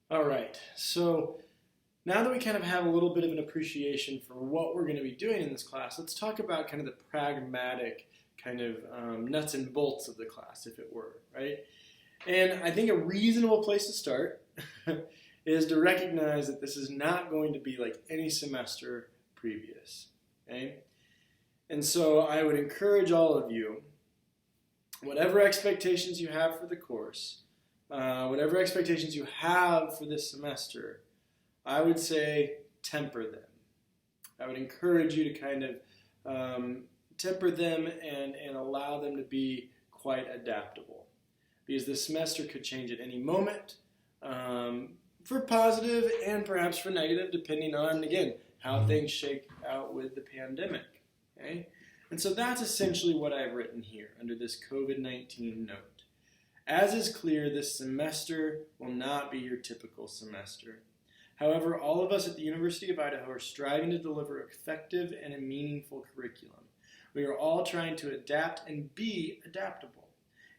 All right, so now that we kind of have a little bit of an appreciation for what we're going to be doing in this class, let's talk about kind of the pragmatic kind of nuts and bolts of the class, if it were, right? And I think a reasonable place to start is to recognize that this is not going to be like any semester previous, okay? And so I would encourage all of you, whatever expectations you have for the course, whatever expectations you have for this semester, I would say temper them. I would encourage you to kind of temper them and allow them to be quite adaptable, because this semester could change at any moment, for positive and perhaps for negative, depending on, again, how things shake out with the pandemic. Okay? And so that's essentially what I've written here under this COVID-19 note. As is clear, this semester will not be your typical semester. However, all of us at the University of Idaho are striving to deliver effective and a meaningful curriculum. We are all trying to adapt and be adaptable.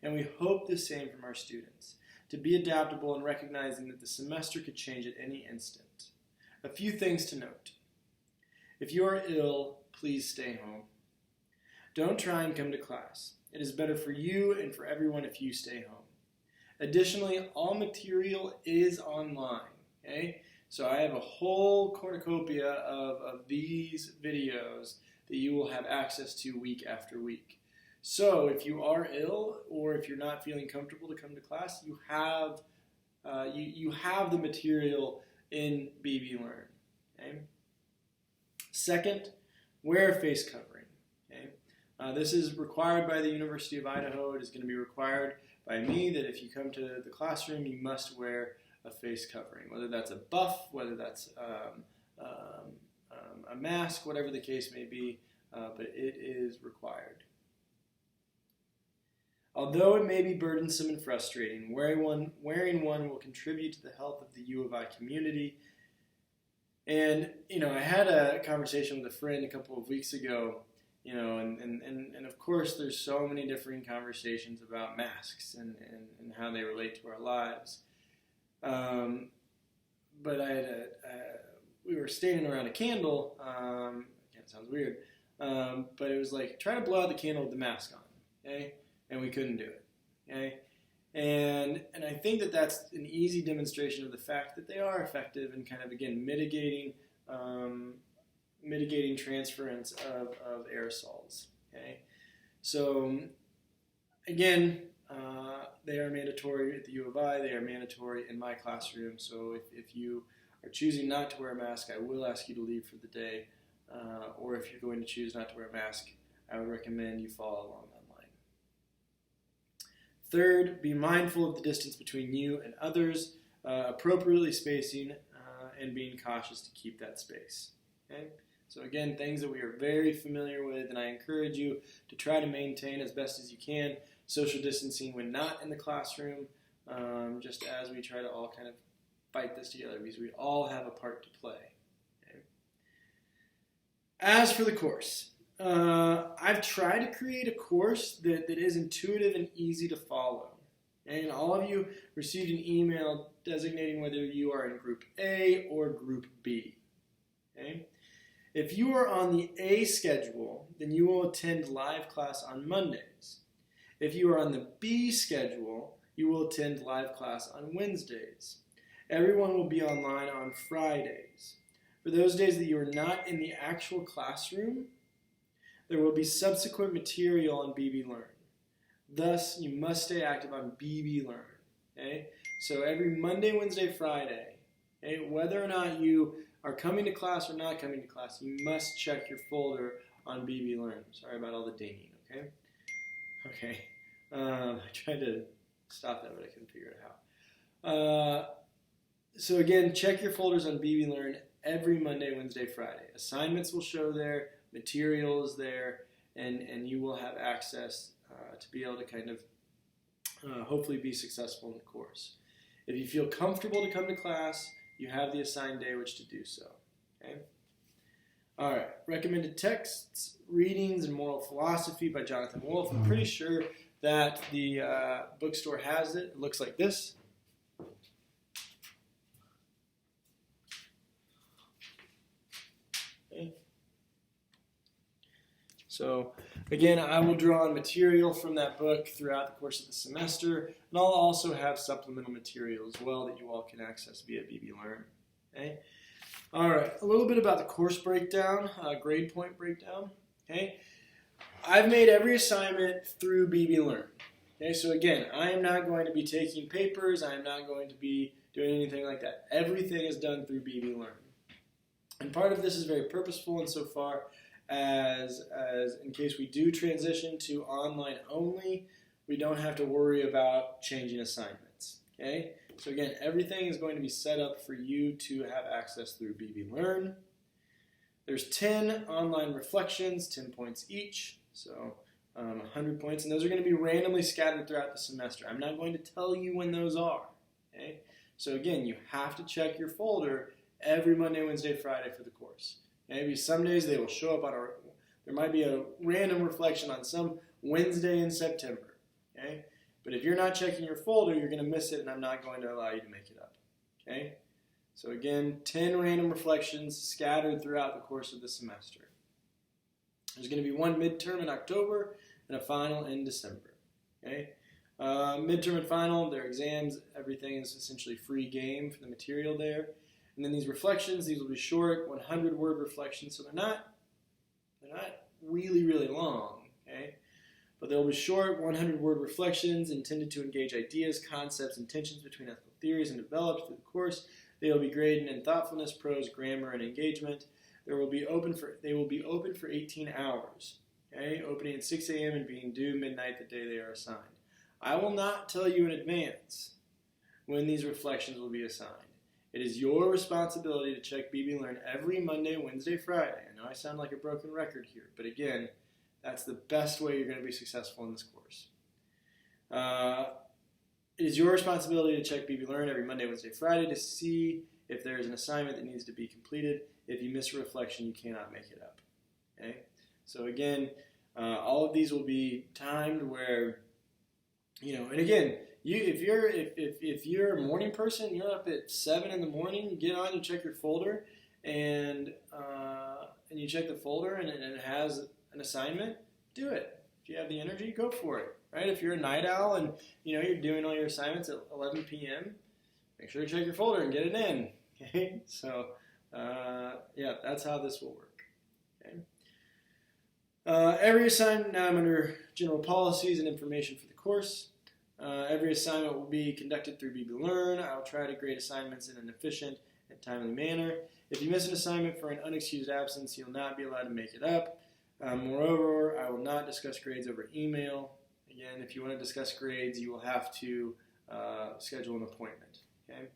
And we hope the same from our students, to be adaptable and recognizing that the semester could change at any instant. A few things to note. If you are ill, please stay home. Don't try and come to class. It is better for you and for everyone if you stay home. Additionally, all material is online. Okay? So I have a whole cornucopia of these videos that you will have access to week after week. So if you are ill or if you're not feeling comfortable to come to class, you have the material in BB Learn. Okay? Second, wear a face covering. Okay? This is required by the University of Idaho. It is going to be required by me that if you come to the classroom, you must wear a face covering, whether that's a buff, whether that's a mask, whatever the case may be, but it is required. Although it may be burdensome and frustrating, wearing one will contribute to the health of the U of I community. And, I had a conversation with a friend a couple of weeks ago, and of course there's so many different conversations about masks and how they relate to our lives. But we were standing around a candle, it sounds weird, but it was like, try to blow out the candle with the mask on, okay? And we couldn't do it, okay? And I think that that's an easy demonstration of the fact that they are effective in kind of, again, mitigating transference of aerosols, okay? So, again, they are mandatory at the U of I. They are mandatory in my classroom. So if you are choosing not to wear a mask, I will ask you to leave for the day. Or if you're going to choose not to wear a mask, I would recommend you follow along that line. Third, be mindful of the distance between you and others, appropriately spacing, and being cautious to keep that space. Okay? So again, things that we are very familiar with, and I encourage you to try to maintain as best as you can social distancing when not in the classroom, just as we try to all kind of fight this together, because we all have a part to play. Okay? As for the course, I've tried to create a course that is intuitive and easy to follow. And all of you received an email designating whether you are in Group A or Group B. Okay? If you are on the A schedule, then you will attend live class on Mondays. If you are on the B schedule, you will attend live class on Wednesdays. Everyone will be online on Fridays. For those days that you are not in the actual classroom, there will be subsequent material on BB Learn. Thus, you must stay active on BB Learn. Okay? So every Monday, Wednesday, Friday, okay, whether or not you are coming to class or not coming to class, you must check your folder on BB Learn. Sorry about all the dinging, okay? Okay. I tried to stop that, but I couldn't figure it out. So again, check your folders on BB Learn every Monday, Wednesday, Friday. Assignments will show there, material is there, and you will have access to be able to kind of hopefully be successful in the course. If you feel comfortable to come to class, you have the assigned day which to do so. Okay? All right, recommended texts, Readings and Moral Philosophy by Jonathan Wolfe. I'm pretty sure that the bookstore has it. It looks like this. So again, I will draw on material from that book throughout the course of the semester, and I'll also have supplemental material as well that you all can access via BB Learn. Okay? All right, a little bit about the course breakdown, grade point breakdown. Okay? I've made every assignment through BB Learn. Okay, so again, I am not going to be taking papers. I am not going to be doing anything like that. Everything is done through BB Learn. And part of this is very purposeful insofar as in case we do transition to online only, we don't have to worry about changing assignments. Okay? So again, everything is going to be set up for you to have access through BB Learn. There's 10 online reflections, 10 points each, so 100 points, and those are going to be randomly scattered throughout the semester. I'm not going to tell you when those are. Okay? So again, you have to check your folder every Monday, Wednesday, Friday for the course. Maybe some days they will show up there might be a random reflection on some Wednesday in September. Okay? But if you're not checking your folder, you're going to miss it, and I'm not going to allow you to make it up. Okay? So again, 10 random reflections scattered throughout the course of the semester. There's going to be one midterm in October and a final in December. Okay? Midterm and final, their exams, everything is essentially free game for the material there. And then these reflections, these will be short, 100-word reflections, so they're not really, really long. Okay? But they'll be short, 100-word reflections intended to engage ideas, concepts, and tensions between ethical theories and developed through the course. They will be graded in thoughtfulness, prose, grammar, and engagement. They will be open for 18 hours. Okay? Opening at 6 a.m. and being due midnight the day they are assigned. I will not tell you in advance when these reflections will be assigned. It is your responsibility to check BB Learn every Monday, Wednesday, Friday. I know I sound like a broken record here, but again, that's the best way you're going to be successful in this course. It is your responsibility to check BB Learn every Monday, Wednesday, Friday to see if there is an assignment that needs to be completed. If you miss a reflection, you cannot make it up. Okay? So again, all of these will be timed where, and again, if you're a morning person, you're up at 7 in the morning, you get on, you check your folder, and you check the folder and it has an assignment, do it. If you have the energy, go for it. Right? If you're a night owl and you're doing all your assignments at 11 p.m., make sure to check your folder and get it in. Okay? So that's how this will work. Okay? Every assignment, now I'm under general policies and information for the course. Every assignment will be conducted through BB Learn. I will try to grade assignments in an efficient and timely manner. If you miss an assignment for an unexcused absence, you'll not be allowed to make it up. Moreover, I will not discuss grades over email. Again, if you want to discuss grades, you will have to schedule an appointment. Okay?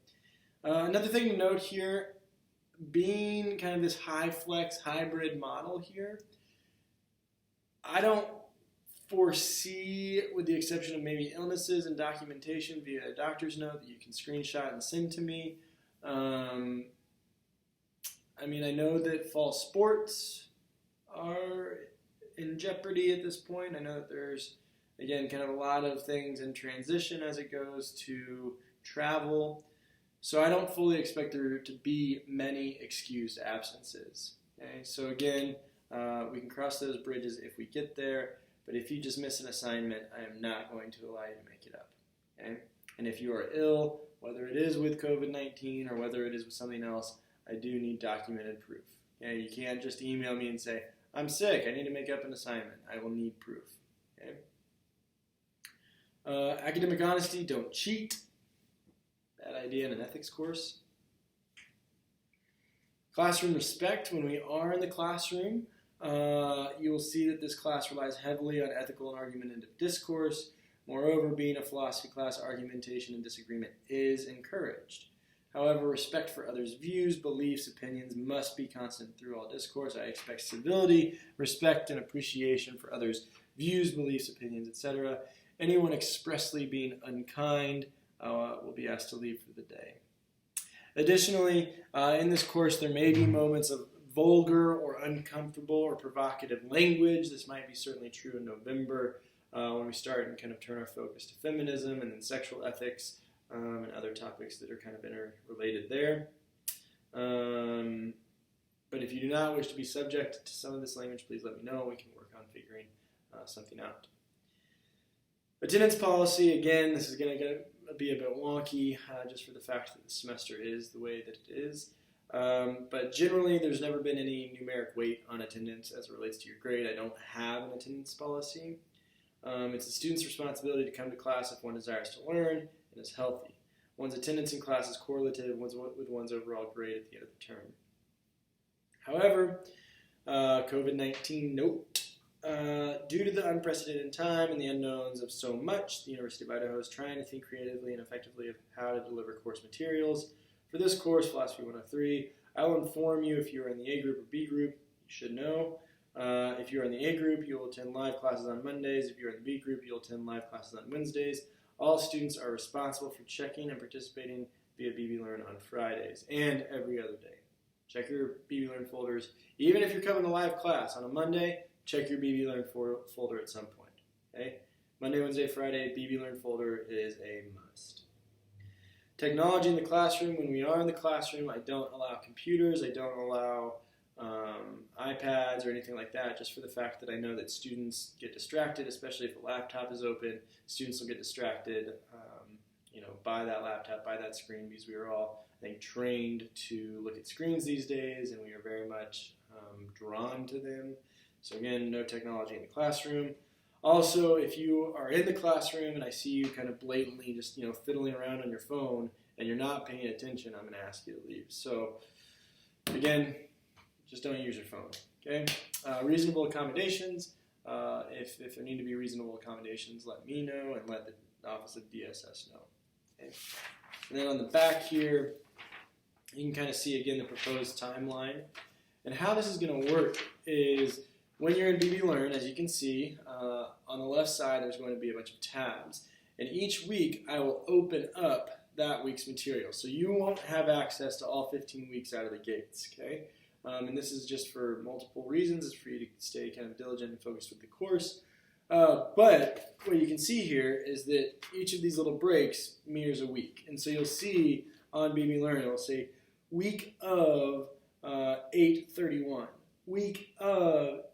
Another thing to note here, being kind of this high flex hybrid model here, I don't foresee, with the exception of maybe illnesses and documentation via a doctor's note that you can screenshot and send to me. I know that fall sports are in jeopardy at this point. I know that there's, again, kind of a lot of things in transition as it goes to travel. So I don't fully expect there to be many excused absences. Okay? So again, we can cross those bridges if we get there. But if you just miss an assignment, I am not going to allow you to make it up. Okay? And if you are ill, whether it is with COVID-19 or whether it is with something else, I do need documented proof. Okay? You can't just email me and say, I'm sick, I need to make up an assignment. I will need proof. Okay? Academic honesty, don't cheat. Bad idea in an ethics course. Classroom respect, when we are in the classroom, you will see that this class relies heavily on ethical and argumentative discourse. Moreover, being a philosophy class, argumentation and disagreement is encouraged. However, respect for others' views, beliefs, opinions must be constant through all discourse. I expect civility, respect, and appreciation for others' views, beliefs, opinions, etc. Anyone expressly being unkind will be asked to leave for the day. Additionally, in this course, there may be moments of vulgar or uncomfortable or provocative language. This might be certainly true in November when we start and kind of turn our focus to feminism and then sexual ethics and other topics that are kind of interrelated there. But if you do not wish to be subject to some of this language, please let me know. We can work on figuring something out. Attendance policy, again, this is going to be a bit wonky just for the fact that the semester is the way that it is. But generally, there's never been any numeric weight on attendance as it relates to your grade. I don't have an attendance policy. It's the student's responsibility to come to class if one desires to learn and is healthy. One's attendance in class is correlative with one's overall grade at the end of the term. However, COVID-19 note, due to the unprecedented time and the unknowns of so much, the University of Idaho is trying to think creatively and effectively of how to deliver course materials. For this course, Philosophy 103, I will inform you if you are in the A group or B group. You should know. If you are in the A group, you will attend live classes on Mondays. If you are in the B group, you'll attend live classes on Wednesdays. All students are responsible for checking and participating via BBLearn on Fridays and every other day. Check your BBLearn folders. Even if you're coming to live class on a Monday, check your BBLearn folder at some point. Okay? Monday, Wednesday, Friday, BBLearn folder is a must. Technology in the classroom. When we are in the classroom, I don't allow computers. I don't allow iPads or anything like that, just for the fact that I know that students get distracted, especially if a laptop is open. Students will get distracted by that laptop, by that screen, because we are all, I think, trained to look at screens these days, and we are very much drawn to them. So again, no technology in the classroom. Also, if you are in the classroom and I see you kind of blatantly just fiddling around on your phone and you're not paying attention, I'm going to ask you to leave. So again, just don't use your phone. Okay. Reasonable accommodations. If there need to be reasonable accommodations, let me know and let the Office of DSS know. Okay. And then on the back here, you can kind of see again the proposed timeline. And how this is going to work is when you're in BBLearn, as you can see, on the left side there's going to be a bunch of tabs. And each week I will open up that week's material. So you won't have access to all 15 weeks out of the gates. Okay? And this is just for multiple reasons. It's for you to stay kind of diligent and focused with the course. But what you can see here is that each of these little breaks mirrors a week. And so you'll see on BBLearn, it'll say week of 8/31, week of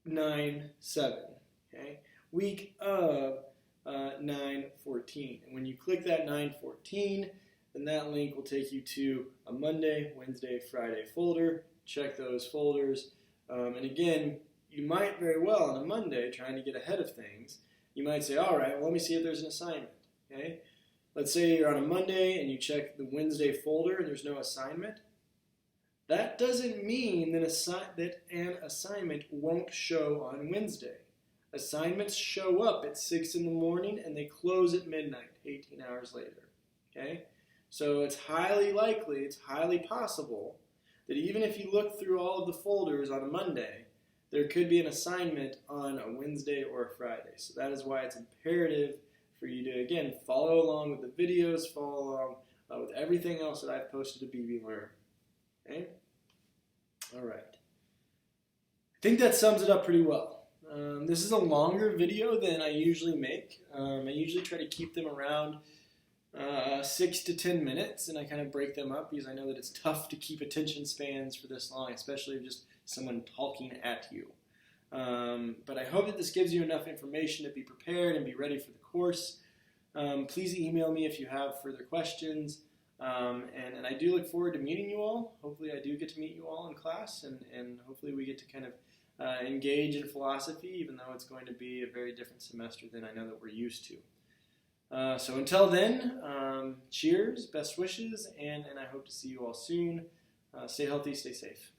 9/7, okay? Week of 9/14. And when you click that 9/14, then that link will take you to a Monday, Wednesday, Friday folder. Check those folders. And again, you might very well on a Monday, trying to get ahead of things, you might say, all right, well, let me see if there's an assignment. Okay? Let's say you're on a Monday and you check the Wednesday folder and there's no assignment. That doesn't mean that an assignment won't show on Wednesday. Assignments show up at 6 in the morning and they close at midnight, 18 hours later. Okay? So it's highly likely, it's highly possible that even if you look through all of the folders on a Monday, there could be an assignment on a Wednesday or a Friday. So that is why it's imperative for you to, again, follow along with the videos, follow along with everything else that I've posted to BBLearn. Okay? All right. I think that sums it up pretty well. This is a longer video than I usually make. I usually try to keep them around 6 to 10 minutes, and I kind of break them up because I know that it's tough to keep attention spans for this long, especially if just someone talking at you. But I hope that this gives you enough information to be prepared and be ready for the course. Please email me if you have further questions. And I do look forward to meeting you all. Hopefully I do get to meet you all in class, and hopefully we get to kind of engage in philosophy, even though it's going to be a very different semester than I know that we're used to. So until then, cheers, best wishes, and I hope to see you all soon. Stay healthy, stay safe.